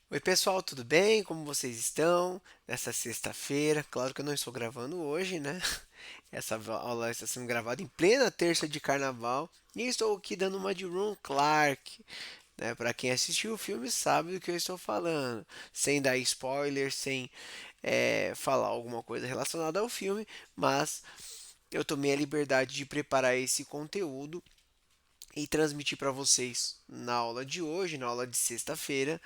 Oi, pessoal, tudo bem? Como vocês estão? Nessa sexta-feira, claro que eu não estou gravando hoje, né? Aula está sendo gravada em plena terça de carnaval e estou aqui dando uma de Ron Clark, né? Para quem assistiu o filme sabe do que eu estou falando, sem dar spoiler, sem falar alguma coisa relacionada ao filme, mas eu tomei a liberdade de preparar esse conteúdo e transmitir para vocês na aula de hoje, na aula de sexta-feira,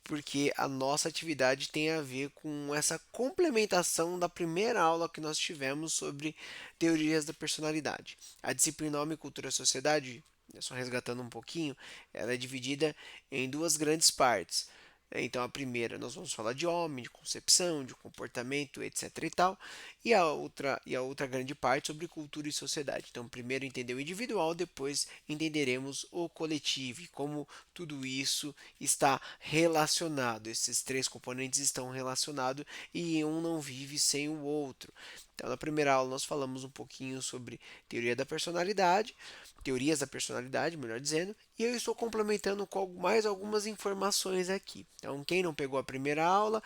porque a nossa atividade tem a ver com essa complementação da primeira aula que nós tivemos sobre teorias da personalidade. A disciplina Homem, Cultura e Sociedade, só resgatando um pouquinho, ela é dividida em duas grandes partes. Então, a primeira nós vamos falar de homem, de concepção, de comportamento, etc e tal, e a outra grande parte sobre cultura e sociedade. Então, primeiro entender o individual, depois entenderemos o coletivo e como tudo isso está relacionado. Esses três componentes estão relacionados e um não vive sem o outro. Então, na primeira aula nós falamos um pouquinho sobre teoria da personalidade, teorias da personalidade, melhor dizendo, e eu estou complementando com mais algumas informações aqui. Então, quem não pegou a primeira aula,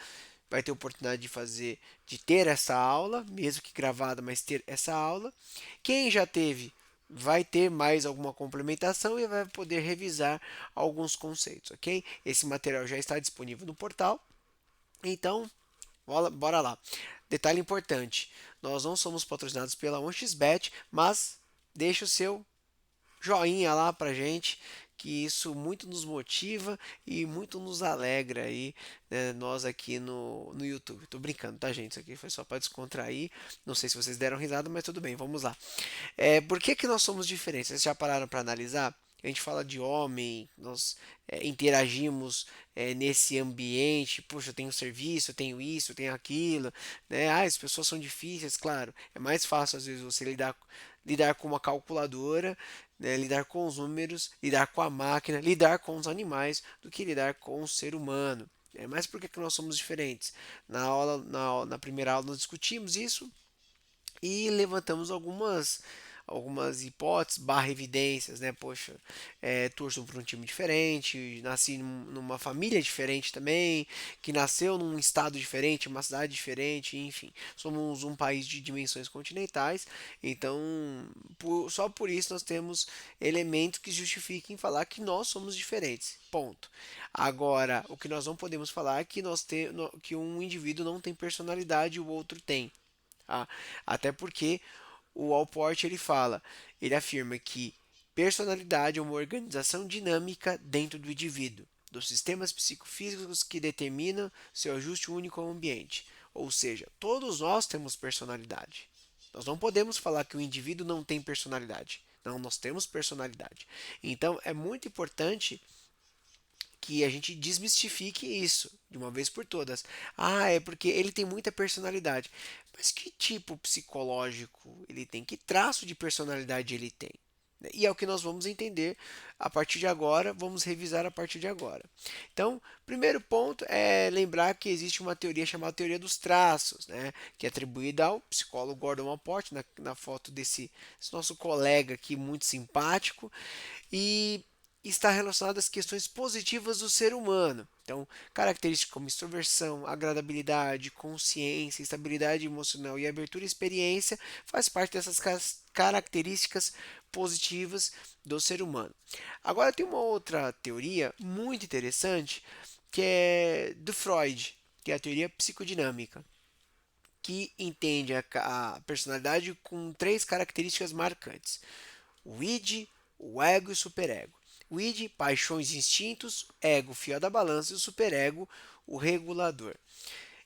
vai ter oportunidade de fazer, de ter essa aula, mesmo que gravada, mas ter essa aula. Quem já teve, vai ter mais alguma complementação e vai poder revisar alguns conceitos, ok? Esse material já está disponível no portal, então bora lá. Detalhe importante: nós não somos patrocinados pela 1xBet, mas deixa o seu joinha lá pra gente, que isso muito nos motiva e muito nos alegra aí, né, nós aqui no YouTube. Tô brincando, tá, gente? Isso aqui foi só para descontrair. Não sei se vocês deram risada, mas tudo bem, vamos lá. Por que que nós somos diferentes? Vocês já pararam para analisar? A gente fala de homem, nós interagimos nesse ambiente. Puxa, eu tenho serviço, eu tenho isso, eu tenho aquilo, né? Ah, as pessoas são difíceis, claro. É mais fácil às vezes você lidar com uma calculadora, né? Lidar com os números, lidar com a máquina, lidar com os animais, do que lidar com o ser humano. Mas por que que nós somos diferentes? Na primeira aula nós discutimos isso e levantamos algumas hipóteses barra evidências, né? Poxa, torço para um time diferente, nasci numa família diferente também, que nasceu num estado diferente, uma cidade diferente, enfim. Somos um país de dimensões continentais, então só por isso nós temos elementos que justifiquem falar que nós somos diferentes. Ponto. Agora, o que nós não podemos falar é que que um indivíduo não tem personalidade e o outro tem. Tá? Até porque o Allport ele afirma que personalidade é uma organização dinâmica dentro do indivíduo, dos sistemas psicofísicos que determinam seu ajuste único ao ambiente. Ou seja, todos nós temos personalidade. Nós não podemos falar que o indivíduo não tem personalidade. Não, nós temos personalidade. Então é muito importante que a gente desmistifique isso de uma vez por todas. Ah, é porque ele tem muita personalidade. Mas que tipo psicológico ele tem? Que traço de personalidade ele tem? E é o que nós vamos entender a partir de agora, vamos revisar a partir de agora. Então, primeiro ponto é lembrar que existe uma teoria chamada teoria dos traços, né, que é atribuída ao psicólogo Gordon Allport, na foto desse nosso colega aqui muito simpático, e está relacionado às questões positivas do ser humano. Então, características como extroversão, agradabilidade, consciência, estabilidade emocional e abertura à experiência faz parte dessas características positivas do ser humano. Agora tem uma outra teoria muito interessante que é do Freud, que é a teoria psicodinâmica, que entende a personalidade com três características marcantes: o id, o ego e o superego. O id, paixões e instintos, ego, fiel da balança, e o superego, o regulador.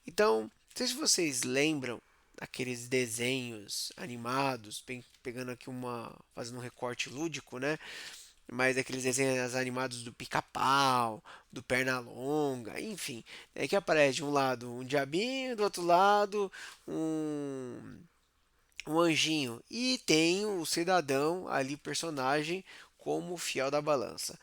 Então, não sei se vocês lembram aqueles desenhos animados, pegando aqui fazendo um recorte lúdico, né? Mas aqueles desenhos animados do Pica-Pau, do Pernalonga, enfim, que aparece de um lado um diabinho, do outro lado um um anjinho e tem o cidadão ali, personagem, como fiel da balança.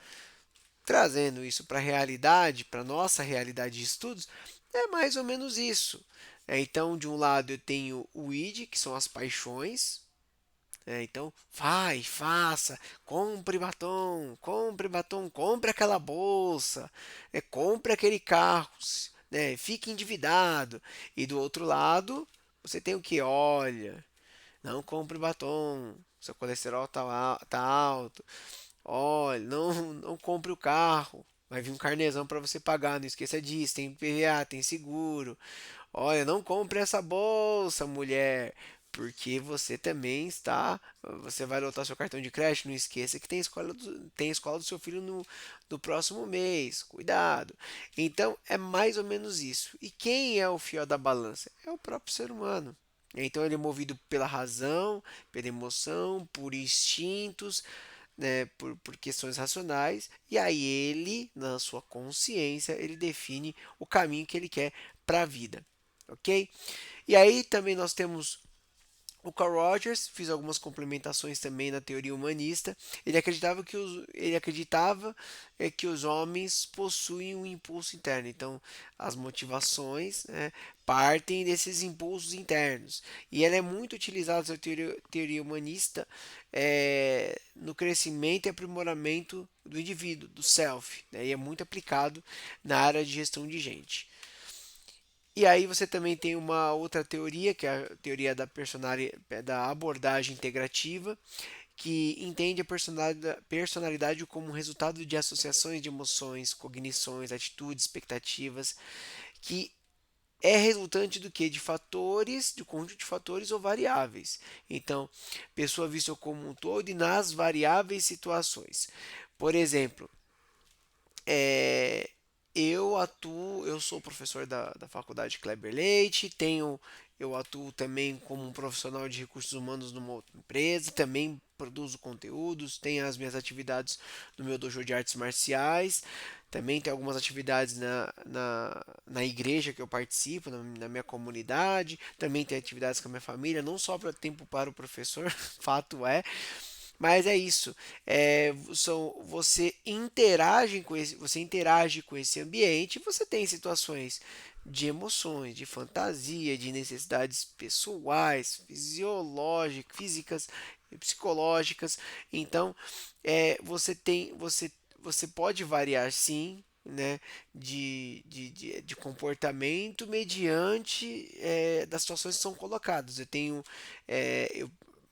Trazendo isso para a realidade, para nossa realidade de estudos, é mais ou menos isso. Então, de um lado eu tenho o id, que são as paixões, Então, vai, faça, compre batom, compre aquela bolsa, compre aquele carro, fique endividado. E do outro lado, você tem o que? Olha, não compre batom, seu colesterol tá alto. Olha, não compre o carro. Vai vir um carnezão para você pagar, não esqueça disso. Tem PVA, tem seguro. Olha, não compre essa bolsa, mulher, porque você também está. Você vai lotar seu cartão de crédito. Não esqueça que tem escola do seu filho no próximo mês. Cuidado. Então, é mais ou menos isso. E quem é o fiel da balança? É o próprio ser humano. Então, ele é movido pela razão, pela emoção, por instintos, né, por questões racionais, e aí ele, na sua consciência, ele define o caminho que ele quer para a vida, ok? E aí também nós temos o Carl Rogers, fiz algumas complementações também na teoria humanista. Ele acreditava que os homens possuem um impulso interno. Então, as motivações, né, partem desses impulsos internos. E ela é muito utilizada, essa teoria humanista, no crescimento e aprimoramento do indivíduo, do self. Né, e é muito aplicado na área de gestão de gente. E aí você também tem uma outra teoria, que é a teoria da abordagem integrativa, que entende a personalidade como resultado de associações de emoções, cognições, atitudes, expectativas, que é resultante do que? De fatores, de um conjunto de fatores ou variáveis. Então, pessoa vista como um todo e nas variáveis situações. Por exemplo, é, eu sou professor da Faculdade Kleber Leite, eu atuo também como um profissional de recursos humanos numa outra empresa, também produzo conteúdos, tenho as minhas atividades no meu dojo de artes marciais, também tenho algumas atividades na igreja que eu participo, na minha comunidade, também tenho atividades com a minha família, não sobra tempo para o professor, fato é, mas é isso. Você interage com esse ambiente, você tem situações de emoções, de fantasia, de necessidades pessoais, fisiológicas, físicas, e psicológicas. Então, você pode variar sim, né, de comportamento mediante das situações que são colocadas.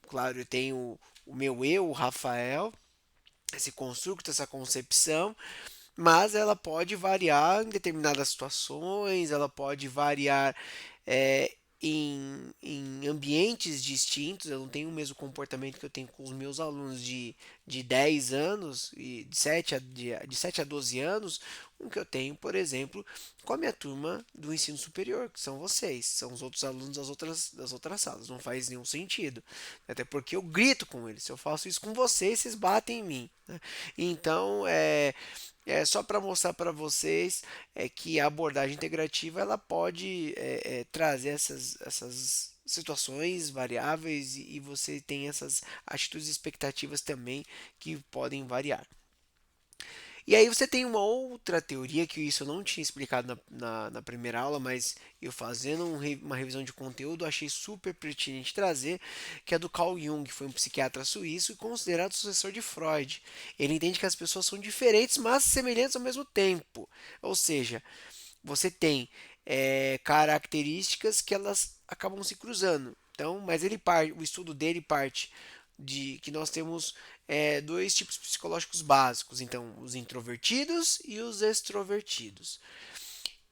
Claro, eu tenho o meu eu, o Rafael, esse construto, essa concepção, mas ela pode variar em determinadas situações, ela pode variar é, em ambientes distintos. Eu não tenho o mesmo comportamento que eu tenho com os meus alunos de 10 anos e de 7 a 12 anos, o que eu tenho, por exemplo, com a minha turma do ensino superior, que são vocês, são os outros alunos das outras salas. Não faz nenhum sentido. Até porque eu grito com eles. Se eu faço isso com vocês, vocês batem em mim. Né? Então, só para mostrar para vocês que a abordagem integrativa ela pode trazer essas situações variáveis e você tem essas atitudes e expectativas também que podem variar. E aí você tem uma outra teoria que isso eu não tinha explicado na primeira aula, mas eu fazendo uma revisão de conteúdo achei super pertinente trazer, que é do Carl Jung, que foi um psiquiatra suíço e considerado sucessor de Freud. Ele entende que as pessoas são diferentes, mas semelhantes ao mesmo tempo. Ou seja, você tem características que elas acabam se cruzando. Então, mas o estudo dele parte de que nós temos dois tipos psicológicos básicos, então os introvertidos e os extrovertidos.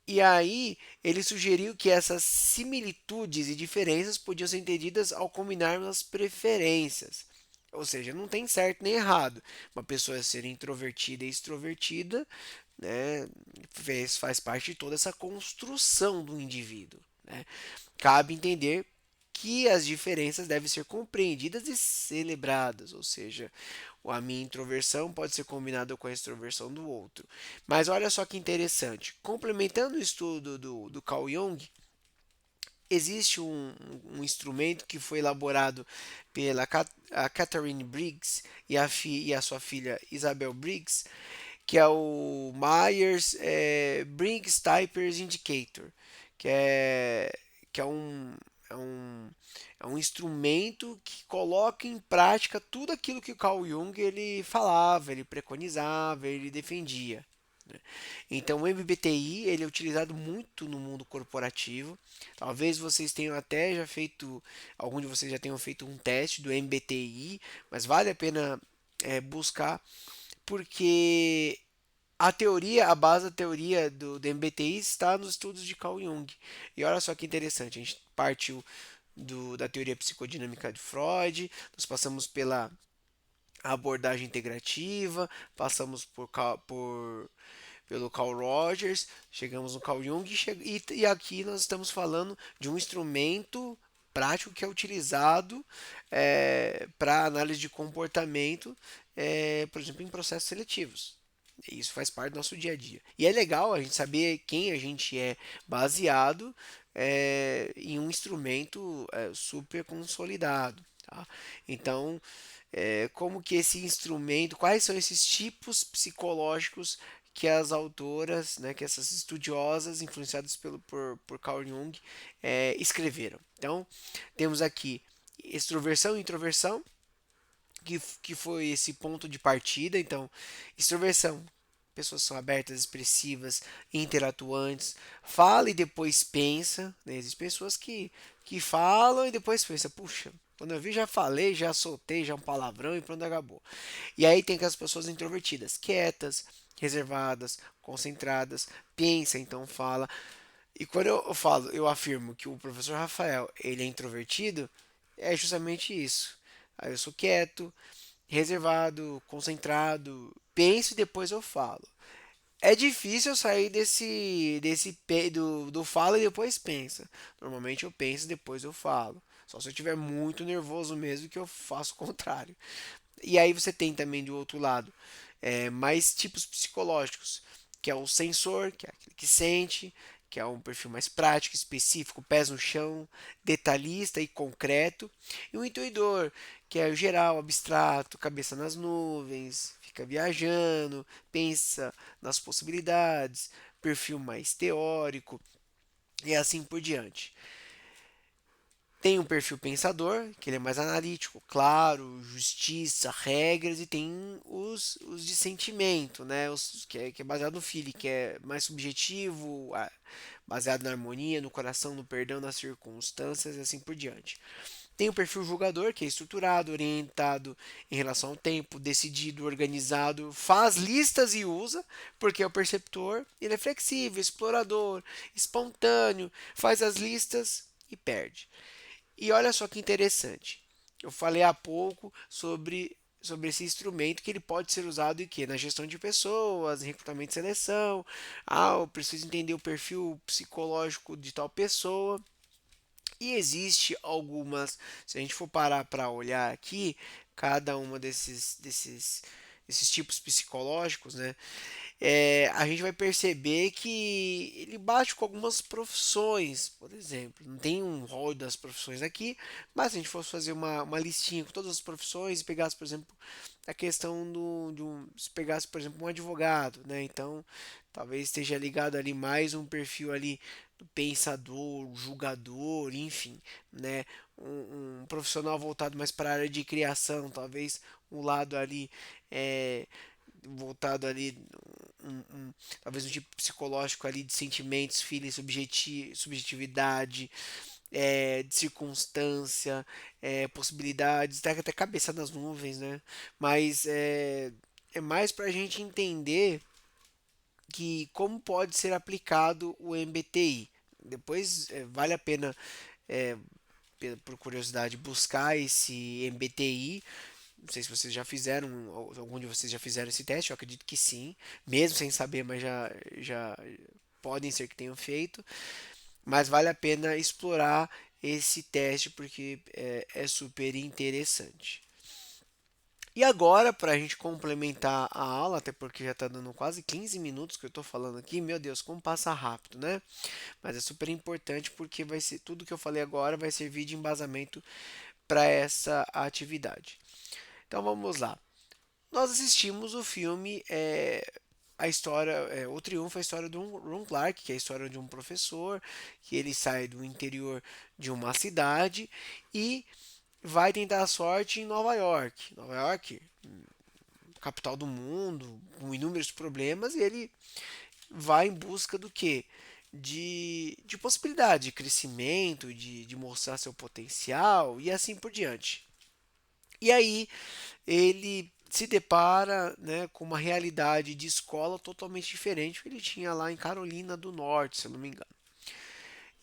E aí ele sugeriu que essas similitudes e diferenças podiam ser entendidas ao combinarmos as preferências. Ou seja, não tem certo nem errado. Uma pessoa ser introvertida e extrovertida, né, faz parte de toda essa construção do indivíduo. Né? Cabe entender que as diferenças devem ser compreendidas e celebradas, ou seja, a minha introversão pode ser combinada com a extroversão do outro. Mas olha só que interessante, complementando o estudo do Carl Jung, existe um instrumento que foi elaborado pela Catherine Briggs e a sua filha Isabel Briggs, que é o Myers Briggs Typers Indicator, que é, que é um, é um, é um instrumento que coloca em prática tudo aquilo que o Carl Jung ele falava, ele preconizava, ele defendia. Né? Então o MBTI ele é utilizado muito no mundo corporativo. Talvez vocês tenham até já feito, algum de vocês já tenham feito um teste do MBTI, mas vale a pena buscar porque a base da teoria do MBTI está nos estudos de Carl Jung. E olha só que interessante, a gente partiu da teoria psicodinâmica de Freud, nós passamos pela abordagem integrativa, passamos pelo Carl Rogers, chegamos no Carl Jung e aqui nós estamos falando de um instrumento prático que é utilizado para análise de comportamento, por exemplo, em processos seletivos. Isso faz parte do nosso dia a dia. E é legal a gente saber quem a gente é baseado em um instrumento super consolidado. Tá? Então, como que esse instrumento, quais são esses tipos psicológicos que as autoras, né, que essas estudiosas influenciadas por Carl Jung escreveram. Então, temos aqui extroversão e introversão, que foi esse ponto de partida. Então, extroversão, pessoas são abertas, expressivas, interatuantes, fala e depois pensa. Né? Existem pessoas que falam e depois pensa, puxa, quando eu vi já falei, já soltei, já um palavrão e pronto, acabou. E aí tem aquelas pessoas introvertidas, quietas, reservadas, concentradas, pensa, então fala. E quando eu falo, eu afirmo que o professor Rafael, ele é introvertido, é justamente isso. Aí eu sou quieto, reservado, concentrado, penso e depois eu falo. É difícil eu sair do fala e depois pensa. Normalmente eu penso e depois eu falo. Só se eu estiver muito nervoso mesmo que eu faço o contrário. E aí você tem também do outro lado mais tipos psicológicos, que é o sensor, que é aquele que sente, que é um perfil mais prático, específico, pés no chão, detalhista e concreto, e o intuidor, que é o geral, abstrato, cabeça nas nuvens, fica viajando, pensa nas possibilidades, perfil mais teórico e assim por diante. Tem um perfil pensador, que ele é mais analítico, claro, justiça, regras, e tem os de sentimento, né? Que é baseado no feeling, que é mais subjetivo, baseado na harmonia, no coração, no perdão, nas circunstâncias e assim por diante. Tem o perfil julgador, que é estruturado, orientado em relação ao tempo, decidido, organizado, faz listas e usa, porque é o perceptor, ele é flexível, explorador, espontâneo, faz as listas e perde. E olha só que interessante. Eu falei há pouco sobre esse instrumento que ele pode ser usado em quê? Na gestão de pessoas, em recrutamento e seleção. Ah, eu preciso entender o perfil psicológico de tal pessoa. E existe algumas, se a gente for parar para olhar aqui, cada uma desses tipos psicológicos, né? A gente vai perceber que ele bate com algumas profissões, por exemplo. Não tem um rol das profissões aqui, mas se a gente fosse fazer uma listinha com todas as profissões e pegasse, por exemplo, a questão se pegasse, por exemplo, um advogado, né? Então, talvez esteja ligado ali mais um perfil ali do pensador, julgador, enfim, né? Um profissional voltado mais para a área de criação, talvez um lado ali voltado ali talvez um tipo psicológico ali de sentimentos, feeling, subjetividade, de circunstância, possibilidades, até cabeça nas nuvens, né? Mas é mais para a gente entender que como pode ser aplicado o MBTI. Depois vale a pena, é, por curiosidade, buscar esse MBTI. Não sei se vocês já fizeram, algum de vocês já fizeram esse teste, eu acredito que sim, mesmo sem saber, mas já podem ser que tenham feito. Mas vale a pena explorar esse teste porque é super interessante. E agora, para a gente complementar a aula, até porque já está dando quase 15 minutos que eu estou falando aqui, meu Deus, como passa rápido, né? Mas é super importante porque vai ser tudo que eu falei agora vai servir de embasamento para essa atividade. Então vamos lá. Nós assistimos o filme a história, o triunfo é a história do Ron Clark, que é a história de um professor, que ele sai do interior de uma cidade e vai tentar a sorte em Nova York. Nova York, capital do mundo, com inúmeros problemas, e ele vai em busca do quê? De possibilidade de crescimento, de mostrar seu potencial e assim por diante. E aí ele se depara, né, com uma realidade de escola totalmente diferente do que ele tinha lá em Carolina do Norte, se eu não me engano.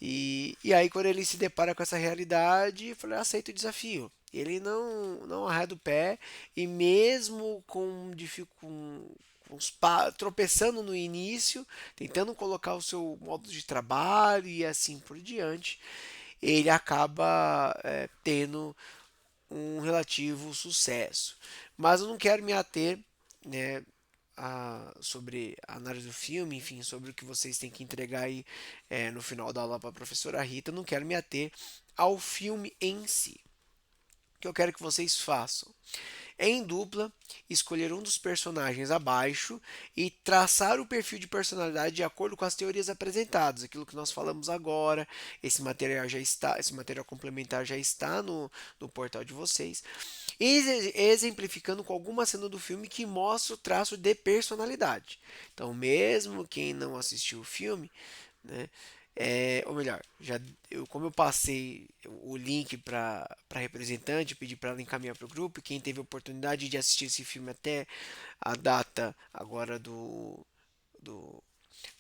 E aí quando ele se depara com essa realidade, ele fala, aceita o desafio. Ele não arreda o pé e mesmo tropeçando no início, tentando colocar o seu modo de trabalho e assim por diante, ele acaba tendo um relativo sucesso. Mas eu não quero me ater, né, sobre a análise do filme, enfim, sobre o que vocês têm que entregar aí no final da aula para a professora Rita. Eu não quero me ater ao filme em si. O que eu quero que vocês façam em dupla, escolher um dos personagens abaixo e traçar o perfil de personalidade de acordo com as teorias apresentadas, aquilo que nós falamos agora. Esse material complementar já está no portal de vocês, exemplificando com alguma cena do filme que mostra o traço de personalidade. Então, mesmo quem não assistiu o filme, né, ou melhor, como eu passei o link para representante, pedi para ela encaminhar para o grupo, e quem teve a oportunidade de assistir esse filme até a data agora do,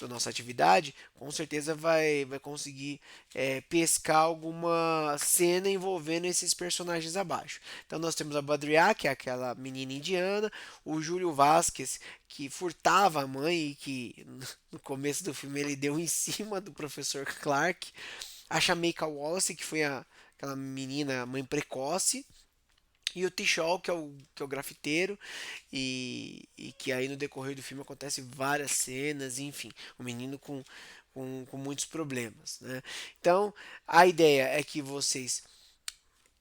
da nossa atividade, com certeza vai conseguir pescar alguma cena envolvendo esses personagens abaixo. Então nós temos a Badriá, que é aquela menina indiana, o Júlio Vasquez, que furtava a mãe e que no começo do filme ele deu em cima do professor Clark, a Shamika Wallace, que foi aquela menina mãe precoce, e o T-Shaw, que é o grafiteiro, e que aí no decorrer do filme acontece várias cenas, enfim, o menino com muitos problemas, né? Então, a ideia é que vocês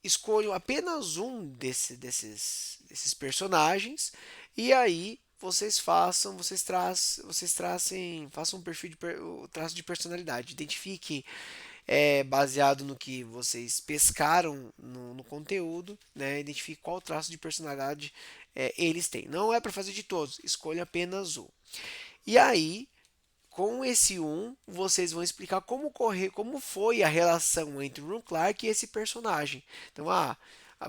escolham apenas um desses personagens, e aí façam um perfil o traço de personalidade. Identifique baseado no que vocês pescaram no conteúdo, né? Identifique qual traço de personalidade eles têm. Não é para fazer de todos, escolha apenas um. E aí, com esse um, vocês vão explicar como foi a relação entre o Ron Clark e esse personagem. Então, a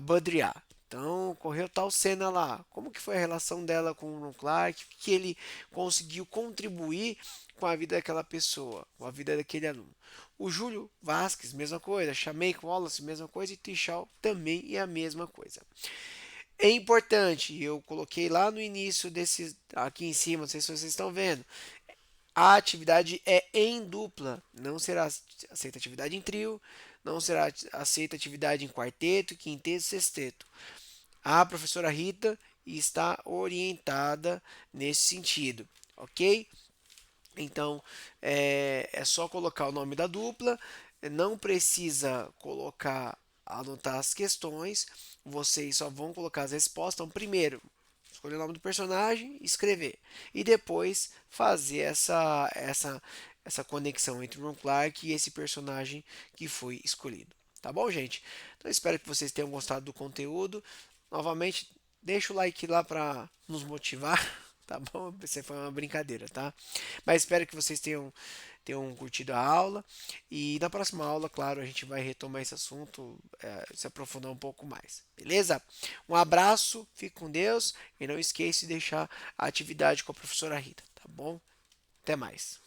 Badriah. Então, correu tal cena lá. Como que foi a relação dela com o Ron Clark? O que ele conseguiu contribuir com a vida daquela pessoa, com a vida daquele aluno. O Júlio Vasquez, mesma coisa. Chamei com Wallace, mesma coisa. E Tichal também é a mesma coisa. É importante, eu coloquei lá no início aqui em cima, não sei se vocês estão vendo. A atividade é em dupla, não será aceita atividade em trio, não será aceita atividade em quarteto, quinteto, sexteto. A professora Rita está orientada nesse sentido, ok? Então é só colocar o nome da dupla, não precisa anotar as questões, vocês só vão colocar as respostas. Então, primeiro, escolher o nome do personagem, escrever. E depois fazer essa conexão entre o Ron Clark e esse personagem que foi escolhido. Tá bom, gente? Então espero que vocês tenham gostado do conteúdo. Novamente, deixa o like lá para nos motivar. Tá bom? Isso foi uma brincadeira, tá? Mas espero que vocês tenham curtido a aula. E na próxima aula, claro, a gente vai retomar esse assunto, se aprofundar um pouco mais. Beleza? Um abraço, fique com Deus e não esqueça de deixar a atividade com a professora Rita, tá bom? Até mais.